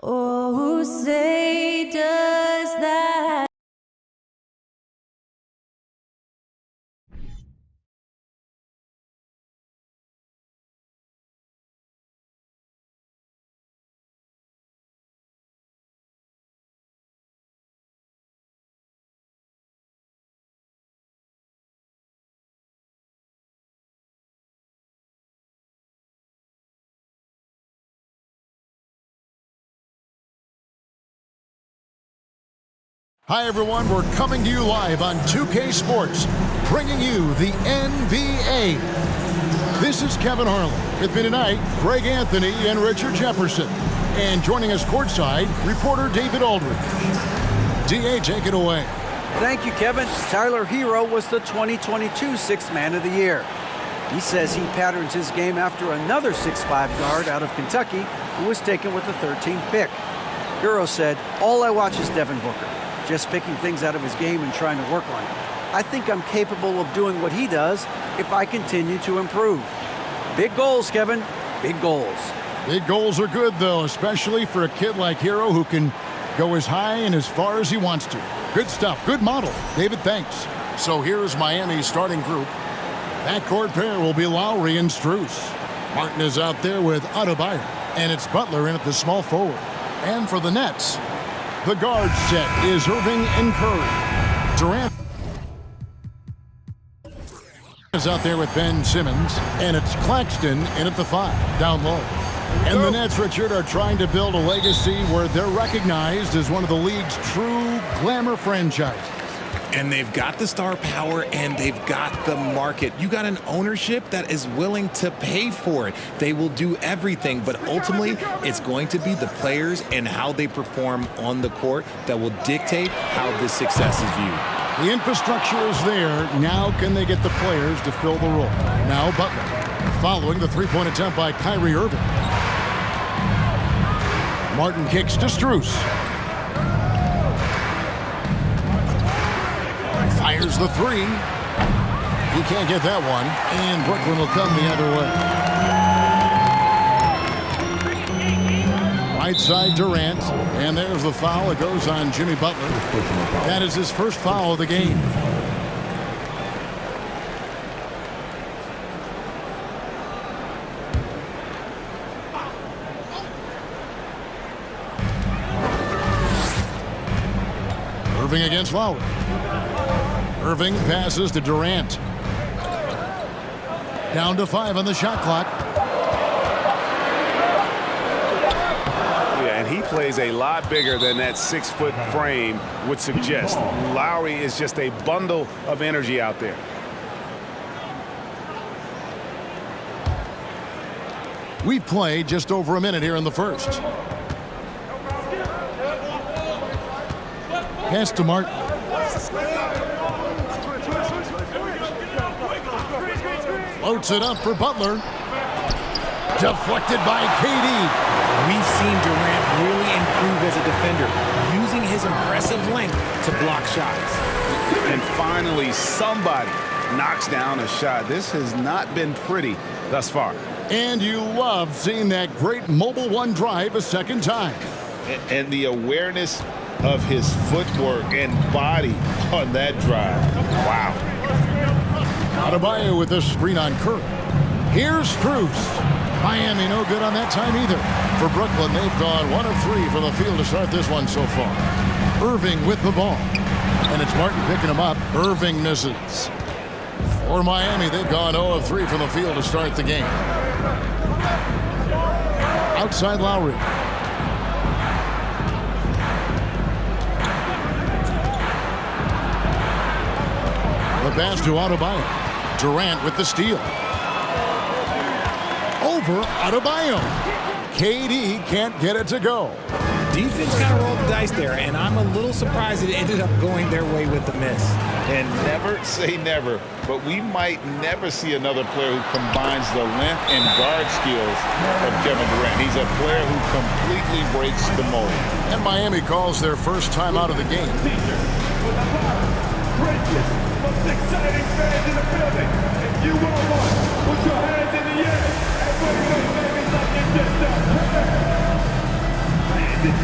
Oh, who say does that? Hi, everyone. We're coming to you live on 2K Sports, bringing you the NBA. This is Kevin Harlan. With me tonight, Greg Anthony and Richard Jefferson. And joining us courtside, reporter David Aldridge. D.A., take it away. Thank you, Kevin. Tyler Hero was the 2022 Sixth Man of the Year. He says he patterns his game after another 6'5" guard out of Kentucky who was taken with the 13th pick. Hero said, "All I watch is Devin Booker. Just picking things out of his game and trying to work on it. I think I'm capable of doing what he does if I continue to improve." Big goals, Kevin. Big goals. Big goals are good, though, especially for a kid like Hero who can go as high and as far as he wants to. Good stuff. Good model. David, thanks. So here's Miami's starting group. Backcourt pair will be Lowry and Strus. Martin is out there with Adebayo, and it's Butler in at the small forward. And for the Nets, the guard set is Irving and Curry. Durant is out there with Ben Simmons, and it's Claxton in at the 5, down low. And the Nets, Richard, are trying to build a legacy where they're recognized as one of the league's true glamour franchises. And they've got the star power and they've got the market. You got an ownership that is willing to pay for it. They will do everything, but ultimately it's going to be the players and how they perform on the court that will dictate how this success is viewed. The infrastructure is there. Now can they get the players to fill the role? Now Butler, following the three-point attempt by Kyrie Irving. Martin kicks to Strus. Fires the three. He can't get that one, and Brooklyn will come the other way. Right side Durant, and there's the foul. It goes on Jimmy Butler. That is his first foul of the game. Irving against Lowry. Irving passes to Durant. Down to 5 on the shot clock. Yeah, and he plays a lot bigger than that 6-foot frame would suggest. Lowry is just a bundle of energy out there. We've played just over a minute here in the first. Pass to Martin. Floats it up for Butler. Deflected by KD. We've seen Durant really improve as a defender, using his impressive length to block shots. And finally, somebody knocks down a shot. This has not been pretty thus far. And you love seeing that great mobile one drive a second time. And the awareness of his footwork and body on that drive. Wow. Adebayo with the screen on Curry. Here's Strus. Miami no good on that time either. For Brooklyn, they've gone 1 of 3 from the field to start this one so far. Irving with the ball. And it's Martin picking him up. Irving misses. For Miami, they've gone 0 of 3 from the field to start the game. Outside Lowry. The pass to Adebayo. Durant with the steal. Over Adebayo. KD can't get it to go. Defense kind of rolled the dice there, and I'm a little surprised it ended up going their way with the miss. And never say never, but we might never see another player who combines the length and guard skills of Kevin Durant. He's a player who completely breaks the mold. And Miami calls their first time out of the game. Most exciting fans in the building. If you want one, put your hands in the air and wave those babies like you just done. Fans in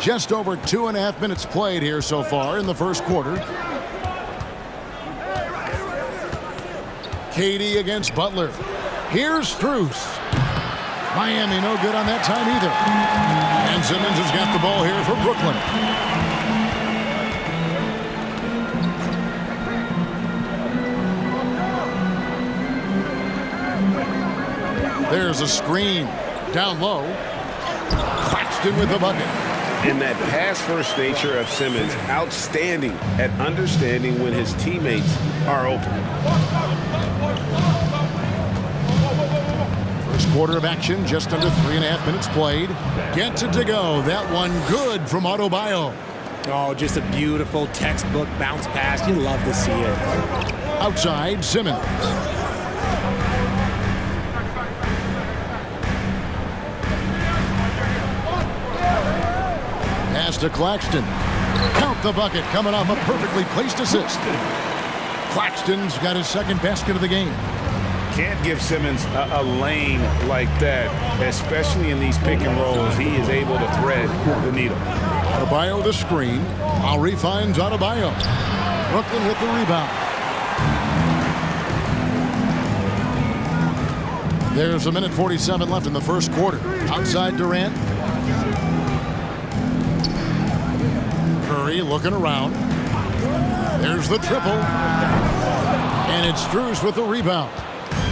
Just over 2.5 minutes played here so far in the first quarter. Katie against Butler. Here's Strus. Miami no good on that time either. And Simmons has got the ball here for Brooklyn. There's a screen. Down low. Claxton with the bucket. And that pass-first nature of Simmons, outstanding at understanding when his teammates are open. First quarter of action, just under 3.5 minutes played. Gets it to go. That one good from Adebayo. Oh, just a beautiful textbook bounce pass. You love to see it. Outside, Simmons. Pass to Claxton. Count the bucket, coming off a perfectly placed assist. Claxton's got his second basket of the game. Can't give Simmons a lane like that, especially in these pick and rolls. He is able to thread the needle. Adebayo the screen. Lowry finds Adebayo. Brooklyn with the rebound. There's 1:47 left in the first quarter. Outside Durant. Curry looking around. There's the triple. And it's Strus with the rebound.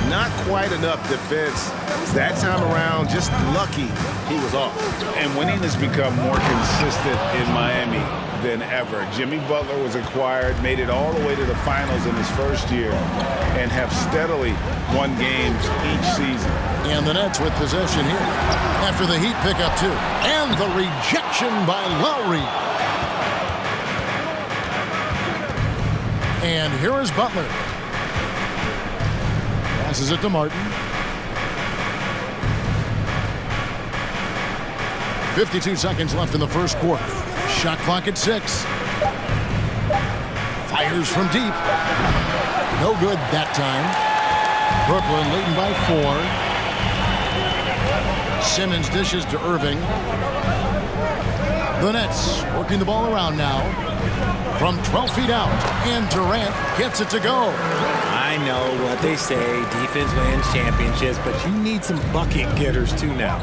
Not quite enough defense that time around. Just lucky he was off. And winning has become more consistent in Miami than ever. Jimmy Butler was acquired, made it all the way to the finals in his first year, and have steadily won games each season. And the Nets with possession here after the Heat pick up two. And the rejection by Lowry. And here is Butler. Passes it to Martin. 52 seconds left in the first quarter. Shot clock at 6. Fires from deep. No good that time. Brooklyn leading by 4. Simmons dishes to Irving. The Nets working the ball around now. From 12 feet out. And Durant gets it to go. I know what they say, defense wins championships, but you need some bucket getters too now.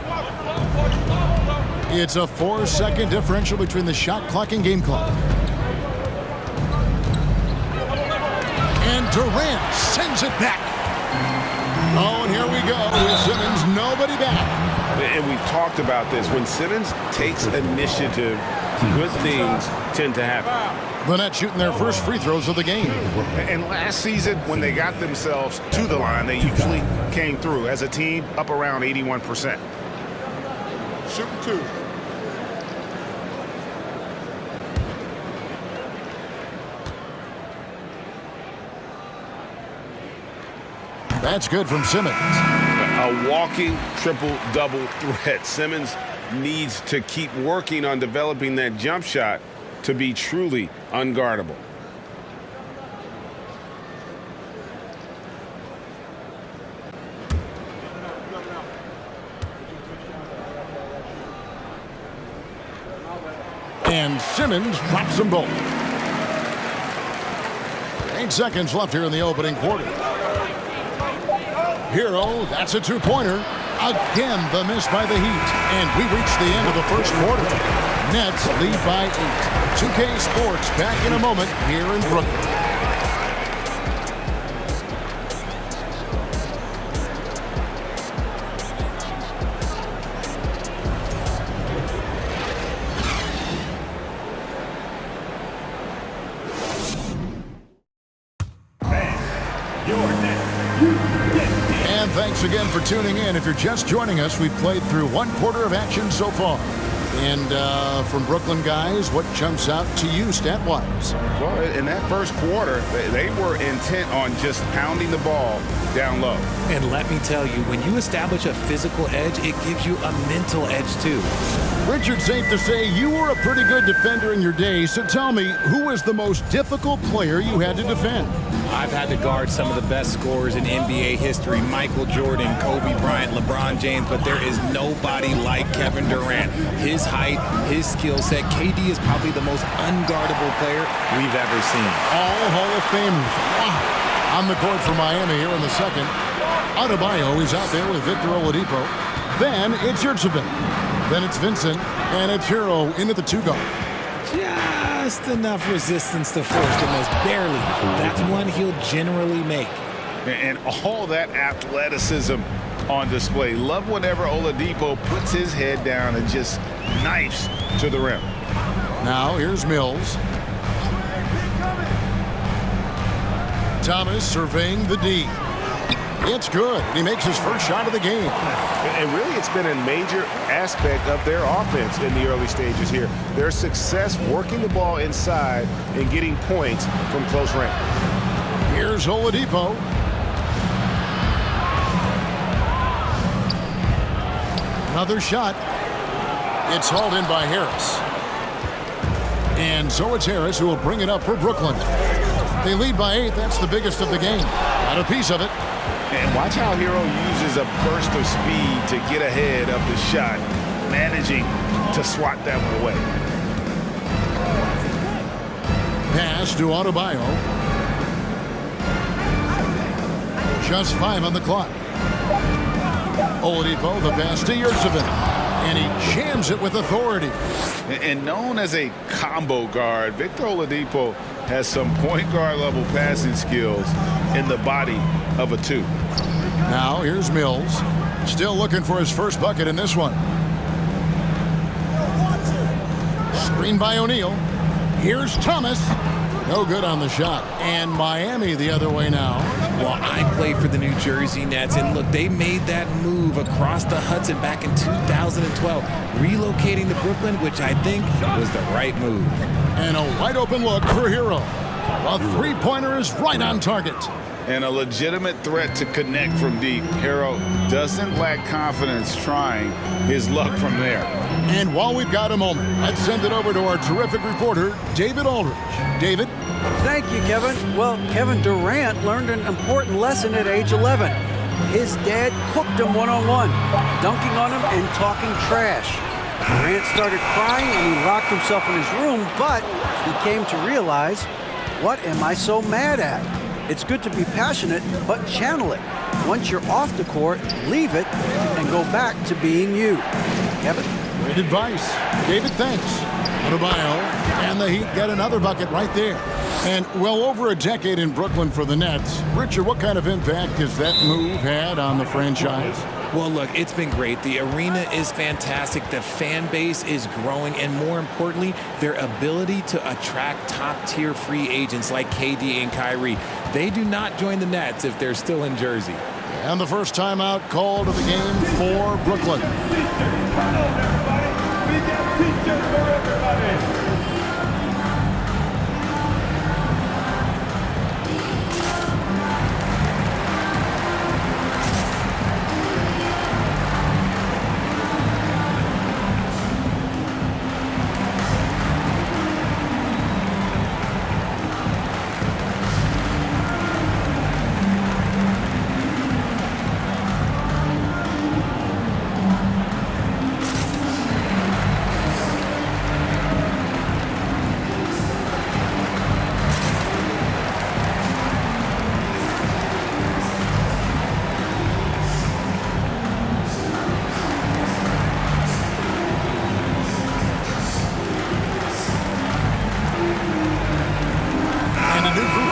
It's a 4-second differential between the shot clock and game clock. And Durant sends it back. Oh, and here we go with Simmons, nobody back. And we've talked about this. When Simmons takes initiative, good things tend to happen. The Nets shooting their first free throws of the game. And last season, when they got themselves to the line, they usually came through as a team up around 81%. Shooting two. That's good from Simmons. A walking triple-double threat. Simmons needs to keep working on developing that jump shot to be truly unguardable. And Simmons drops them both. 8 seconds left here in the opening quarter. Hero, that's a two-pointer. Again, the miss by the Heat. And we reach the end of the first quarter. Nets lead by 8. 2K Sports back in a moment here in Brooklyn. And thanks again for tuning in. If you're just joining us, we've played through one quarter of action so far. And from Brooklyn guys, what jumps out to you stat-wise? Well, in that first quarter, they were intent on just pounding the ball down low. And let me tell you, when you establish a physical edge, it gives you a mental edge too. Richard, safe to say you were a pretty good defender in your day, so tell me, who was the most difficult player you had to defend? I've had to guard some of the best scorers in NBA history, Michael Jordan, Kobe Bryant, LeBron James, but there is nobody like Kevin Durant. His height, his skill set. KD is probably the most unguardable player we've ever seen. All Hall of Famers. Wow. On the court for Miami here in the second. Adebayo is out there with Victor Oladipo. Then it's Yurtseven. Then it's Vincent. And it's Hero into the 2 guard. Just enough resistance to force the miss. Barely. That's one he'll generally make. And all that athleticism on display. Love whenever Oladipo puts his head down and just knifes to the rim. Now here's Mills. Thomas surveying the D. It's good. He makes his first shot of the game. And really, it's been a major aspect of their offense in the early stages here. Their success working the ball inside and getting points from close range. Here's Oladipo. Another shot. It's hauled in by Harris. And so it's Harris who will bring it up for Brooklyn. They lead by 8. That's the biggest of the game. Got a piece of it. And watch how Hero uses a burst of speed to get ahead of the shot, managing to swat that one away. Pass to Adebayo. Just 5 on the clock. Oladipo, the pass to Yurtseven. And he jams it with authority. And known as a combo guard, Victor Oladipo has some point guard level passing skills in the body of a 2. Now here's Mills. Still looking for his first bucket in this one. Screen by O'Neal. Here's Thomas. No good on the shot. And Miami the other way now. Well, I play for the New Jersey Nets, and look, they made that move across the Hudson back in 2012, relocating to Brooklyn, which I think was the right move. And a wide open look for Hero. A three-pointer is right on target. And a legitimate threat to connect from deep. Hero doesn't lack confidence trying his luck from there. And while we've got a moment, let's send it over to our terrific reporter, David Aldridge. David? Thank you, Kevin. Well, Kevin Durant learned an important lesson at age 11. His dad cooked him one-on-one, dunking on him and talking trash. Durant started crying and he locked himself in his room, but he came to realize, what am I so mad at? It's good to be passionate, but channel it. Once you're off the court, leave it and go back to being you. Kevin? Great advice. David, thanks. Adebayo, and the Heat get another bucket right there. And well over a decade in Brooklyn for the Nets. Richard, what kind of impact has that move had on the franchise? Well, look, it's been great. The arena is fantastic. The fan base is growing. And more importantly, their ability to attract top-tier free agents like KD and Kyrie. They do not join the Nets if they're still in Jersey. And the first timeout called of the game for Brooklyn. We got teachers for everybody.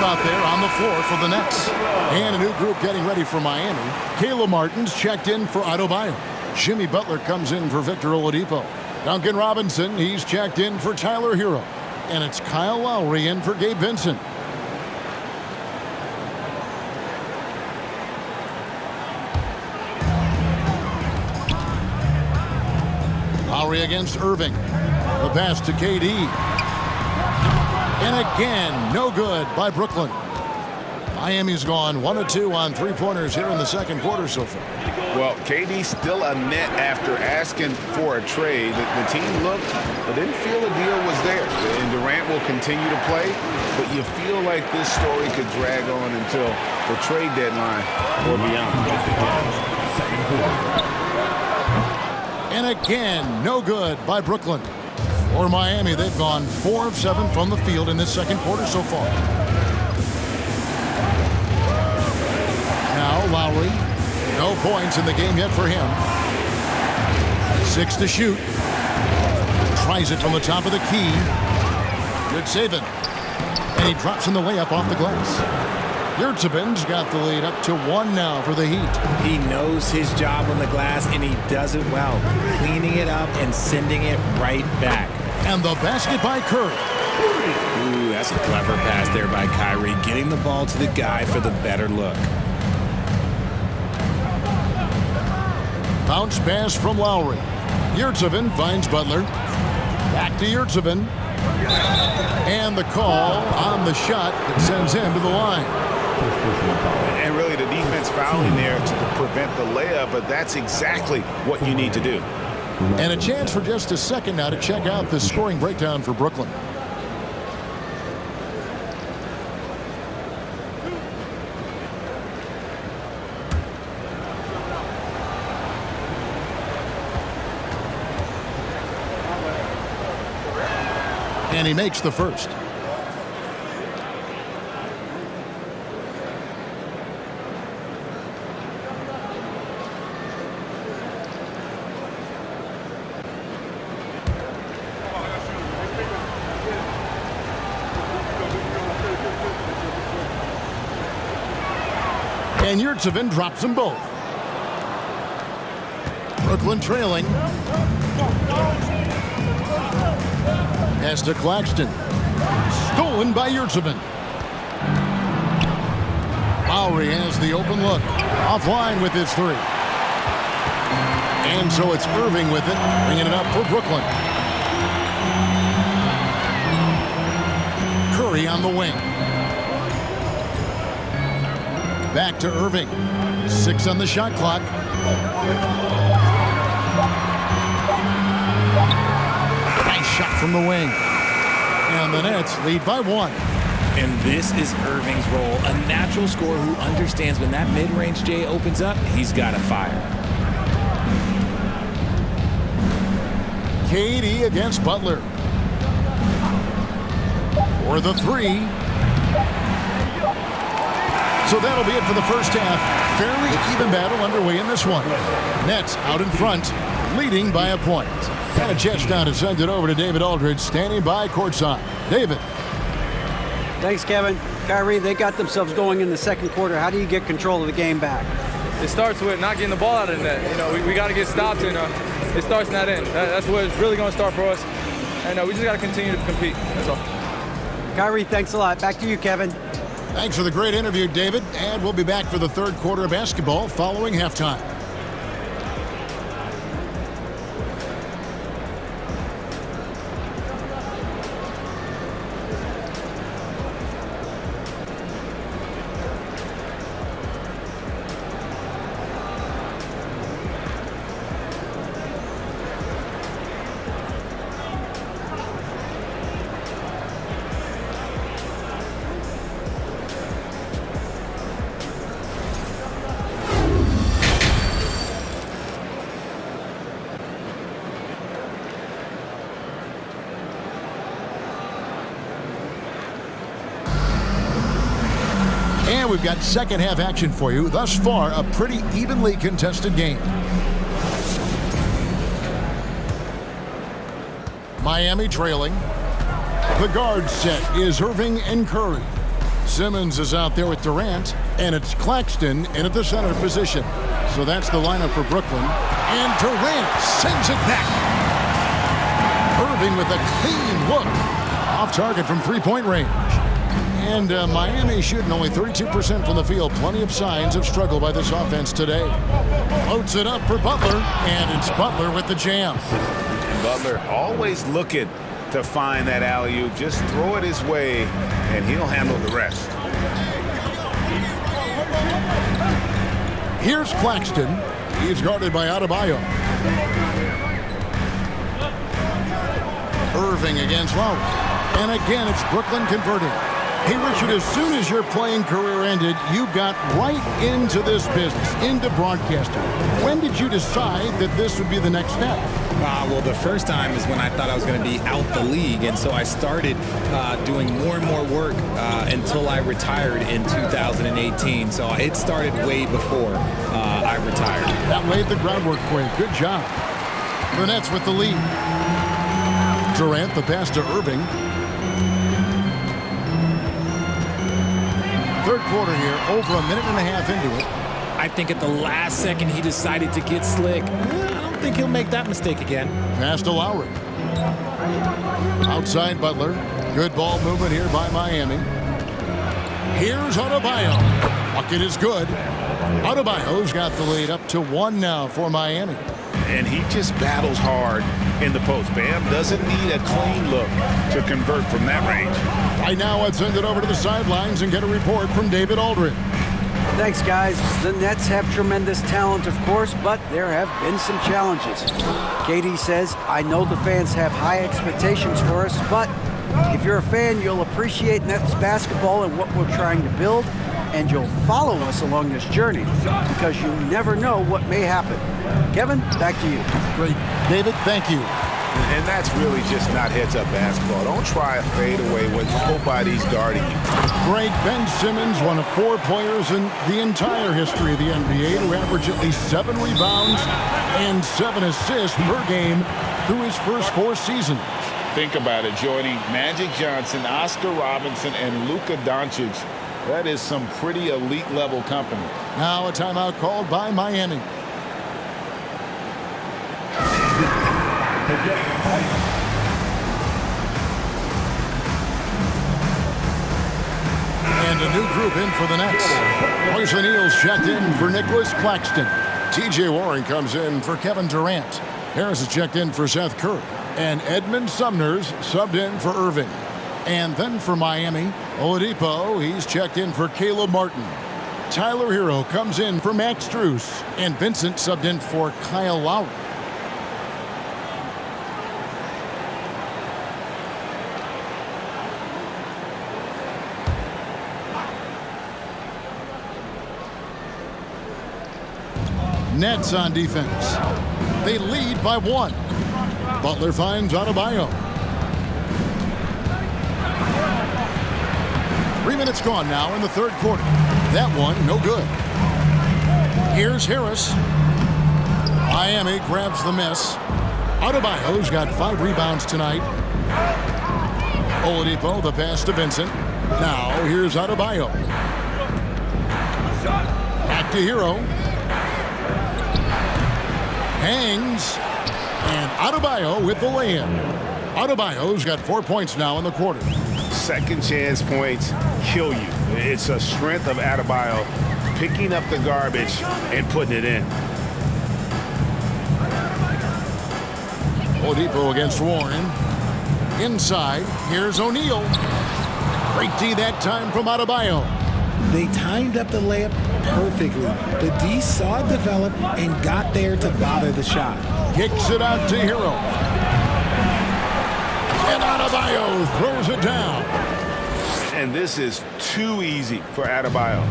Out there on the floor for the Nets. And a new group getting ready for Miami. Caleb Martin's checked in for Adebayo. Jimmy Butler comes in for Victor Oladipo. Duncan Robinson, he's checked in for Tyler Hero. And it's Kyle Lowry in for Gabe Vincent. Lowry against Irving. The pass to KD. And again, no good by Brooklyn. Miami's gone 1 of 2 on three-pointers here in the second quarter so far. Well, KD's still a net after asking for a trade. The team looked but didn't feel the deal was there. And Durant will continue to play, but you feel like this story could drag on until the trade deadline or beyond. And again, no good by Brooklyn. For Miami, they've gone 4 of 7 from the field in this second quarter so far. Now Lowry. No points in the game yet for him. 6 to shoot. Tries it from the top of the key. Good saving. And he drops in the layup off the glass. Yurtseven's got the lead up to 1 now for the Heat. He knows his job on the glass, and he does it well, cleaning it up and sending it right back. And the basket by Curry. Ooh, that's a clever pass there by Kyrie, getting the ball to the guy for the better look. Bounce pass from Lowry. Yurtseven finds Butler. Back to Yurtseven. And the call on the shot that sends him to the line. And really the defense fouling there to prevent the layup, but that's exactly what you need to do. And a chance for just a second now to check out the scoring breakdown for Brooklyn. And he makes the first. And Yurtseven drops them both. Brooklyn trailing. Pass to Claxton. Stolen by Yurtseven. Lowry has the open look. Offline with his 3. And so it's Irving with it, bringing it up for Brooklyn. Curry on the wing. Back to Irving. 6 on the shot clock. Nice shot from the wing. And the Nets lead by 1. And this is Irving's role, a natural scorer who understands when that mid-range J opens up, he's got to fire. KD against Butler. For the 3. So that'll be it for the first half. Fairly even battle underway in this one. Nets out in front, leading by a point. And a chance now to send it over to David Aldridge, standing by courtside. David. Thanks, Kevin. Kyrie, they got themselves going in the second quarter. How do you get control of the game back? It starts with not getting the ball out of the net. You know, we got to get stopped, and it starts in that end. That's where it's really going to start for us. And we just got to continue to compete. That's all. Kyrie, thanks a lot. Back to you, Kevin. Thanks for the great interview, David. And we'll be back for the third quarter of basketball following halftime. And we've got second half action for you. Thus far, a pretty evenly contested game. Miami trailing. The guard set is Irving and Curry. Simmons is out there with Durant, and it's Claxton in at the center position. So that's the lineup for Brooklyn. And Durant sends it back. Irving with a clean look. Off target from three-point range. And Miami shooting only 32% from the field. Plenty of signs of struggle by this offense today. Floats it up for Butler, and it's Butler with the jam. And Butler always looking to find that alley-oop. Just throw it his way, and he'll handle the rest. Here's Claxton. He's guarded by Adebayo. Irving against Lowry. And again, it's Brooklyn converting. Hey, Richard, as soon as your playing career ended, you got right into this business, into broadcasting. When did you decide that this would be the next step? Well, the first time is when I thought I was going to be out the league, and so I started doing more and more work until I retired in 2018. So it started way before I retired. That laid the groundwork for you. Good job. The Nets with the lead. Durant, the pass to Irving. Third quarter here, over a minute and a half into it. I think at the last second he decided to get slick. I don't think he'll make that mistake again. Pass to Lowry. Outside Butler. Good ball movement here by Miami. Here's Adebayo. Bucket is good. Adebayo's got the lead up to 1 now for Miami. And he just battles hard in the post. Bam doesn't need a clean look to convert from that range. Right now, let's send it over to the sidelines and get a report from David Aldridge. Thanks, guys. The Nets have tremendous talent, of course, but there have been some challenges. KD says, I know the fans have high expectations for us, but if you're a fan, you'll appreciate Nets basketball and what we're trying to build, and you'll follow us along this journey because you never know what may happen. Kevin, back to you. Great. David, thank you. And that's really just not heads-up basketball. Don't try a fadeaway when nobody's guarding you. Great. Ben Simmons, one of 4 players in the entire history of the NBA to average at least 7 rebounds and 7 assists per game through his first 4 seasons. Think about it, joining Magic Johnson, Oscar Robinson, and Luka Doncic. That is some pretty elite-level company. Now a timeout called by Miami. And a new group in for the Nets. Royce O'Neal's checked in for Nicholas Claxton. T.J. Warren comes in for Kevin Durant. Harris is checked in for Seth Curry. And Edmund Sumner's subbed in for Irving. And then for Miami, Oladipo, he's checked in for Caleb Martin. Tyler Hero comes in for Max Strus. And Vincent subbed in for Kyle Lowry. Nets on defense. They lead by 1. Butler finds Adebayo. 3 minutes gone now in the third quarter. That one, no good. Here's Harris. Miami grabs the miss. Adebayo's got 5 rebounds tonight. Oladipo, the pass to Vincent. Now, here's Adebayo. Back to Hero. Hangs. And Adebayo with the lay-in. Adebayo's got 4 points now in the quarter. Second chance points kill you. It's a strength of Adebayo picking up the garbage and putting it in. Oladipo against Warren. Inside, here's O'Neal. Great D that time from Adebayo. They timed up the layup perfectly. The D saw it develop and got there to bother the shot. Kicks it out to Hero. And Adebayo throws it down. And this is too easy for Adebayo.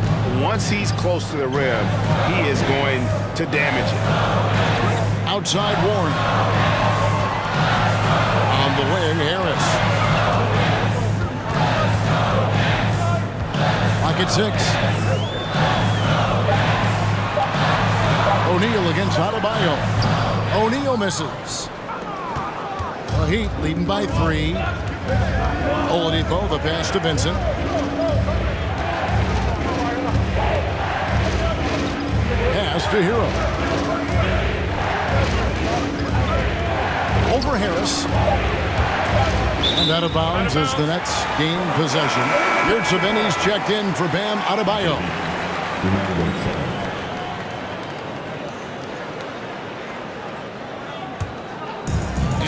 Once he's close to the rim, he is going to damage it. Outside Warren. On the wing, Harris. Pocket 6. O'Neal against Adebayo. O'Neal misses. The Heat leading by 3. Oladipo, the pass to Vincent. Pass to Hero. Over Harris. And out of bounds as the Nets gain possession. Yurtseven's checked in for Bam Adebayo.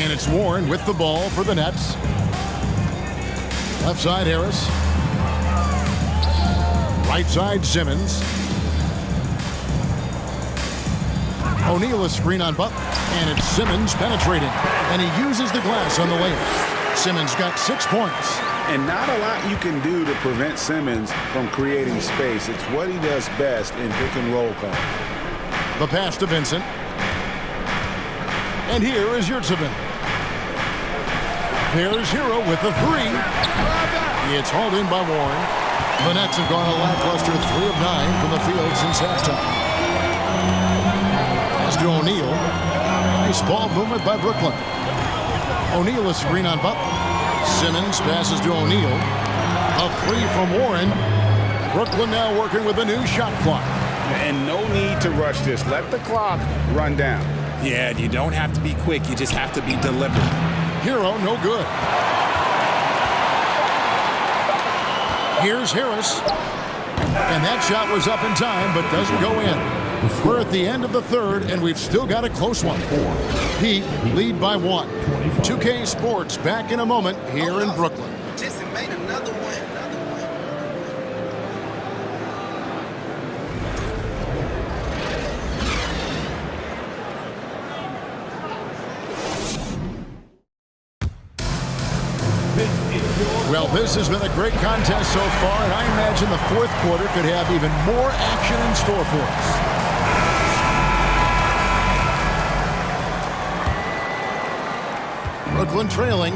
And it's Warren with the ball for the Nets. Left side, Harris. Right side, Simmons. O'Neal a screen on Butler, and it's Simmons penetrating, and he uses the glass on the layup. Simmons got 6 points. And not a lot you can do to prevent Simmons from creating space. It's what he does best in pick and roll coverage. The pass to Vincent. And here is Yurtsevin. There's Hero with the 3. It's hauled in by Warren. The Nets have gone a lackluster 3 of 9 from the field since halftime. As to O'Neal. Nice ball movement by Brooklyn. O'Neal a screen on Butler. Simmons passes to O'Neal. A 3 from Warren. Brooklyn now working with a new shot clock. And no need to rush this. Let the clock run down. Yeah, you don't have to be quick. You just have to be deliberate. Hero, no good. Here's Harris. And that shot was up in time, but doesn't go in. We're at the end of the third, and we've still got a close one. Heat lead by 1. 2K Sports back in a moment here in Brooklyn. Just made another one. Well, this has been a great contest so far, and I imagine the fourth quarter could have even more action in store for us. Brooklyn trailing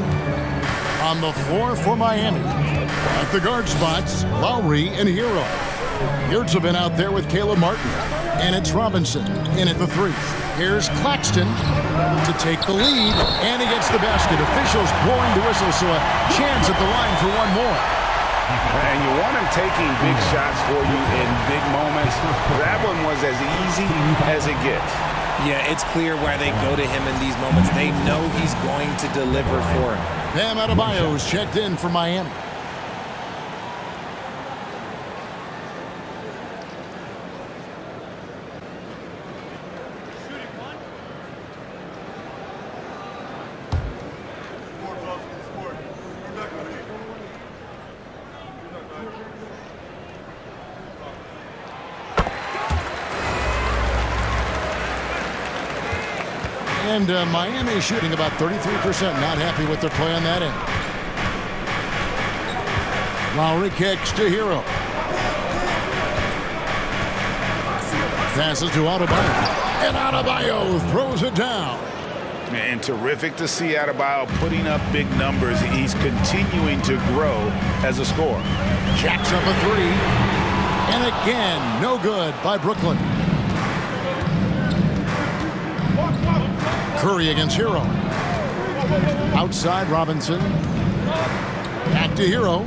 on the floor for Miami. At the guard spots, Lowry and Hero. Yurtsevin out there with Caleb Martin. And it's Robinson in at the 3. Here's Claxton to take the lead, and he gets the basket. Officials blowing the whistle, so a chance at the line for one more. And you want him taking big shots for you in big moments. That one was as easy as it gets. Yeah, it's clear why they go to him in these moments. They know he's going to deliver for him. Bam Adebayo is checked in for Miami. And Miami is shooting about 33%. Not happy with their play on that end. Lowry kicks to Hero. Passes to Adebayo. And Adebayo throws it down. And terrific to see Adebayo putting up big numbers. He's continuing to grow as a scorer. Jacks up a 3. And again, no good by Brooklyn. Curry against Hero. Outside Robinson. Back to Hero.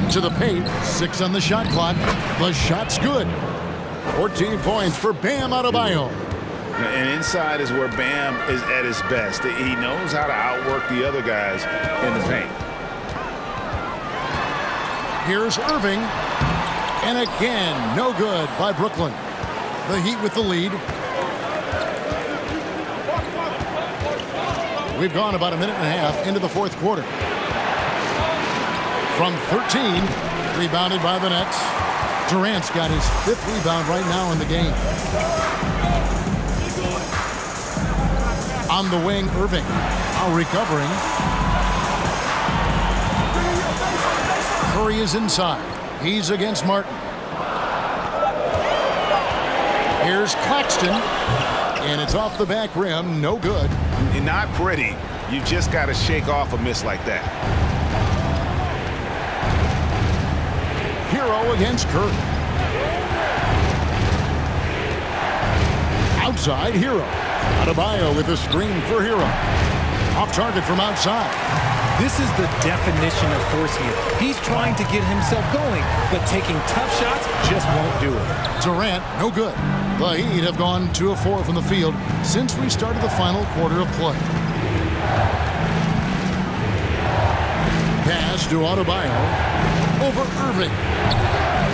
To the paint. 6 on the shot clock. The shot's good. 14 points for Bam Adebayo. And inside is where Bam is at his best. He knows how to outwork the other guys in the paint. Here's Irving. And again, no good by Brooklyn. The Heat with the lead. We've gone about a minute and a half into the fourth quarter. From 13, rebounded by the Nets. Durant's got his 5th rebound right now in the game. On the wing, Irving. Now recovering. Curry is inside. He's against Martin. Here's Claxton, and it's off the back rim, no good. Not pretty. You just got to shake off a miss like that. Hero against Curry. Outside, Hero. Adebayo with a screen for Hero. Off target from outside. This is the definition of forcing it. He's trying to get himself going, but taking tough shots just won't do it. Durant, no good. The Heat have gone 2 of 4 from the field since we started the final quarter of play. Pass to Adebayo. Over Irving.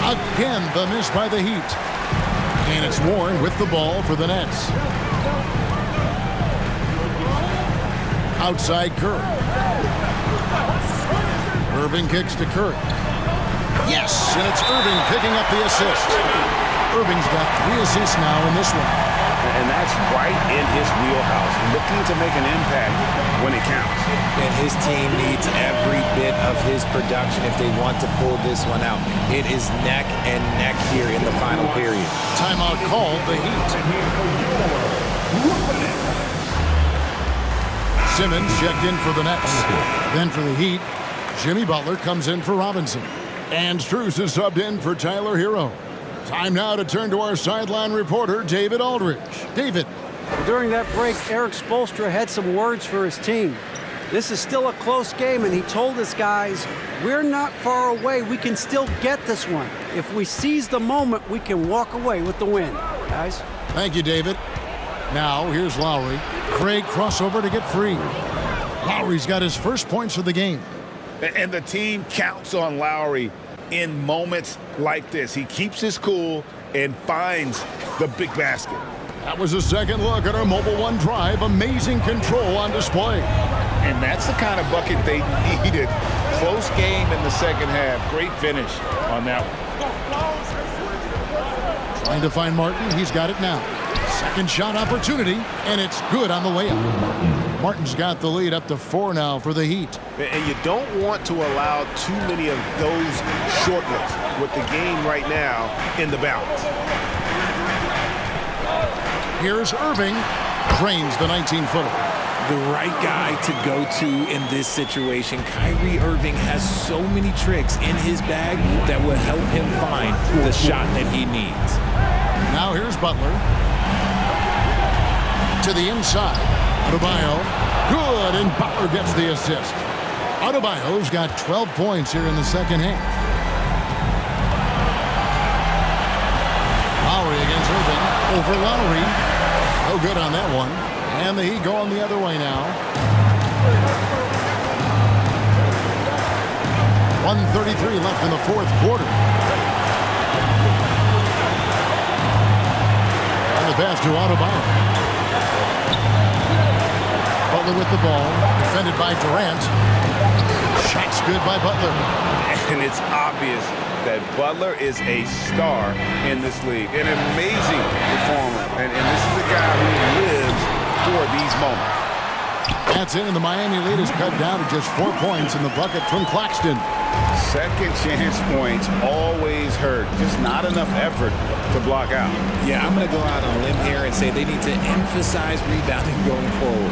Again, the miss by the Heat. And it's Warren with the ball for the Nets. Outside Curry. Irving kicks to Curry. Yes, and it's Irving picking up the assist. Irving's got 3 assists now in this one. And that's right in his wheelhouse, looking to make an impact when it counts. And his team needs every bit of his production if they want to pull this one out. It is neck and neck here in the final period. Timeout called, the Heat. Simmons checked in for the Nets. Then for the Heat, Jimmy Butler comes in for Robinson. And Strus is subbed in for Tyler Hero. Time now to turn to our sideline reporter, David Aldridge. David. During that break, Eric Spoelstra had some words for his team. This is still a close game, and he told his guys, we're not far away. We can still get this one. If we seize the moment, we can walk away with the win. Guys? Thank you, David. Now, here's Lowry. Craig crossover to get free. Lowry's got his first points of the game. And the team counts on Lowry in moments like this. He keeps his cool and finds the big basket. That was a second look at our Mobile One drive. Amazing control on display. And that's the kind of bucket they needed. Close game in the second half. Great finish on that one. Trying to find Martin. He's got it now. Second shot opportunity, and it's good on the layup. Martin's got the lead up to 4 now for the Heat. And you don't want to allow too many of those short looks with the game right now in the balance. Here's Irving. Drains the 19-footer. The right guy to go to in this situation. Kyrie Irving has so many tricks in his bag that will help him find the shot that he needs. Now here's Butler. To the inside. Adebayo. Good, and Butler gets the assist. Adebayo's got 12 points here in the second half. Lowry against Irving. Over Lowry. No good on that one. And the Heat going the other way now. 1:33 left in the fourth quarter. And the pass to Adebayo. Butler with the ball, defended by Durant. Shot's good by Butler. And it's obvious that Butler is a star in this league. An amazing performer. And this is a guy who lives for these moments. That's in, and the Miami lead is cut down to just 4 points in the bucket from Claxton. Second chance points always hurt. Just not enough effort to block out. Yeah, I'm going to go out on a limb here and say they need to emphasize rebounding going forward.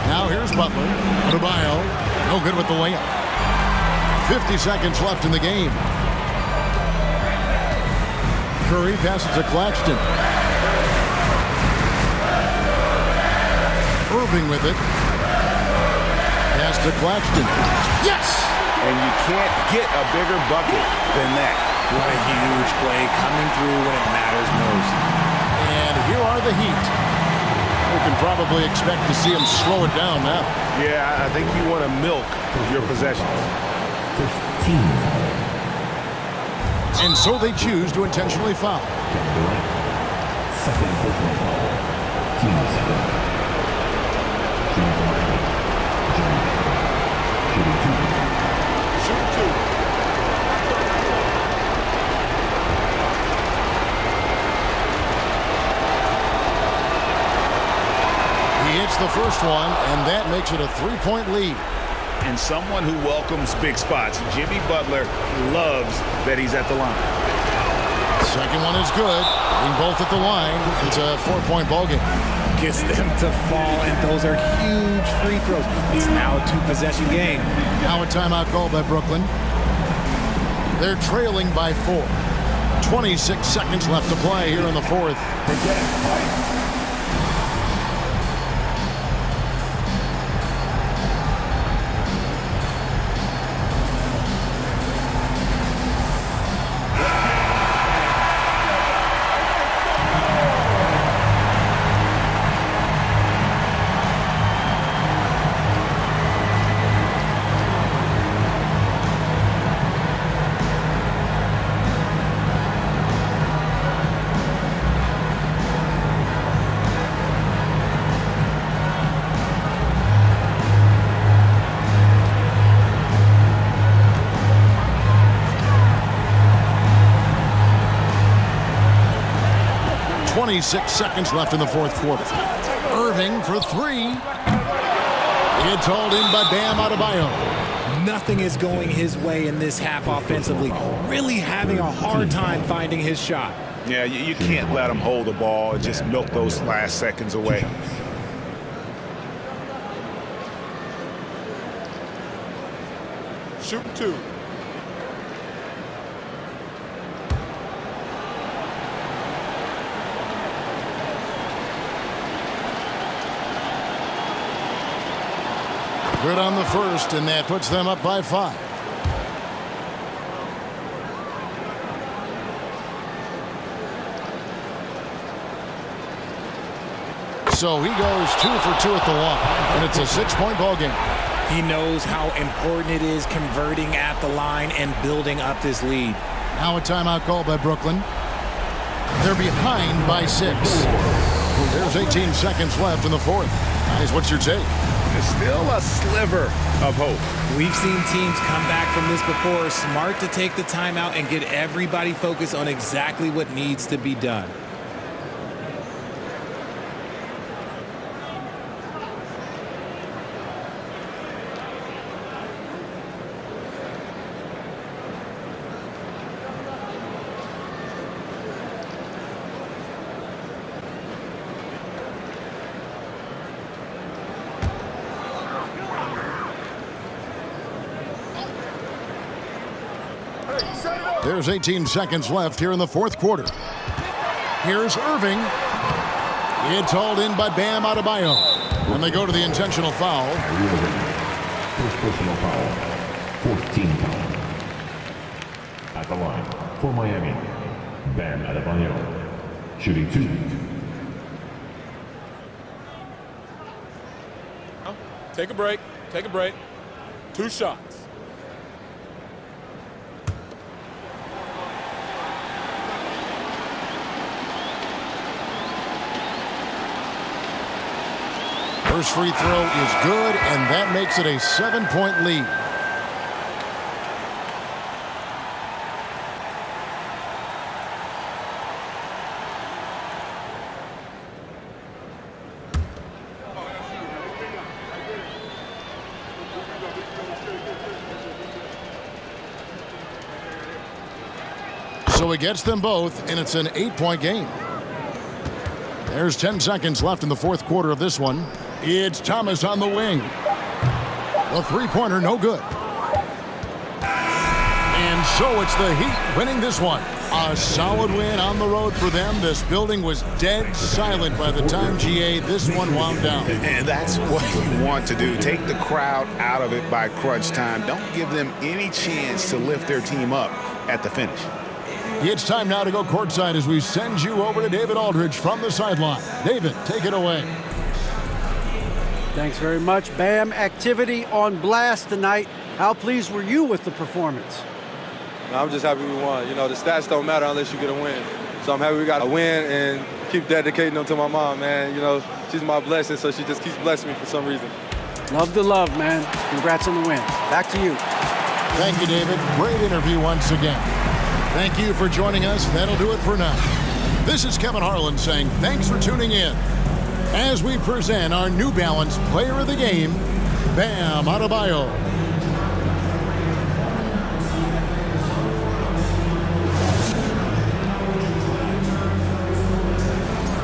Now here's Butler. Adebayo, no good with the layup. 50 seconds left in the game. Curry passes to Claxton. Irving with it. Pass to Claxton. Yes! And you can't get a bigger bucket than that. What a huge play coming through when it matters most. And here are the Heat. We can probably expect to see them slow it down now. Yeah, I think you want to milk your possessions. And so they choose to intentionally foul. He hits the first one, and that makes it a 3-point lead. And someone who welcomes big spots. Jimmy Butler loves that he's at the line. Second one is good. Being both at the line, it's a 4-point ballgame. Gets them to fall, and those are huge free throws. It's now a 2-possession game. Now a timeout call by Brooklyn. They're trailing by 4. 26 seconds left to play here in the fourth. 26 seconds left in the fourth quarter. Irving for three. It's hauled in by Bam Adebayo. Nothing is going his way in this half offensively. Really having a hard time finding his shot. Yeah, you can't let him hold the ball and just milk those last seconds away. Shoot two. Good on the first, and that puts them up by 5. So he goes 2 for 2 at the line, and it's a 6-point ball game. He knows how important it is converting at the line and building up this lead. Now a timeout called by Brooklyn. They're behind by 6. There's 18 seconds left in the fourth. Guys, what's your take? There's still a sliver of hope. We've seen teams come back from this before. Smart to take the timeout and get everybody focused on exactly what needs to be done. There's 18 seconds left here in the fourth quarter. Here's Irving. It's hauled in by Bam Adebayo. And they go to the intentional foul. First personal foul. 14 foul. At the line for Miami, Bam Adebayo. Shooting 2. Take a break. Take a break. 2 shots. First free throw is good, and that makes it a 7-point lead. So he gets them both, and it's an 8-point game. There's 10 seconds left in the fourth quarter of this one. It's Thomas on the wing. The three-pointer, no good. And so it's the Heat winning this one. A solid win on the road for them. This building was dead silent by the time, GA, this one wound down. And that's what you want to do. Take the crowd out of it by crunch time. Don't give them any chance to lift their team up at the finish. It's time now to go courtside as we send you over to David Aldridge from the sideline. David, take it away. Thanks very much. Bam, activity on blast tonight. How pleased were you with the performance? I'm just happy we won. You know, the stats don't matter unless you get a win. So I'm happy we got a win and keep dedicating them to my mom, man. You know, she's my blessing, so she just keeps blessing me for some reason. Love the love, man. Congrats on the win. Back to you. Thank you, David. Great interview once again. Thank you for joining us. That'll do it for now. This is Kevin Harlan saying thanks for tuning in as we present our New Balance Player of the Game, Bam Adebayo.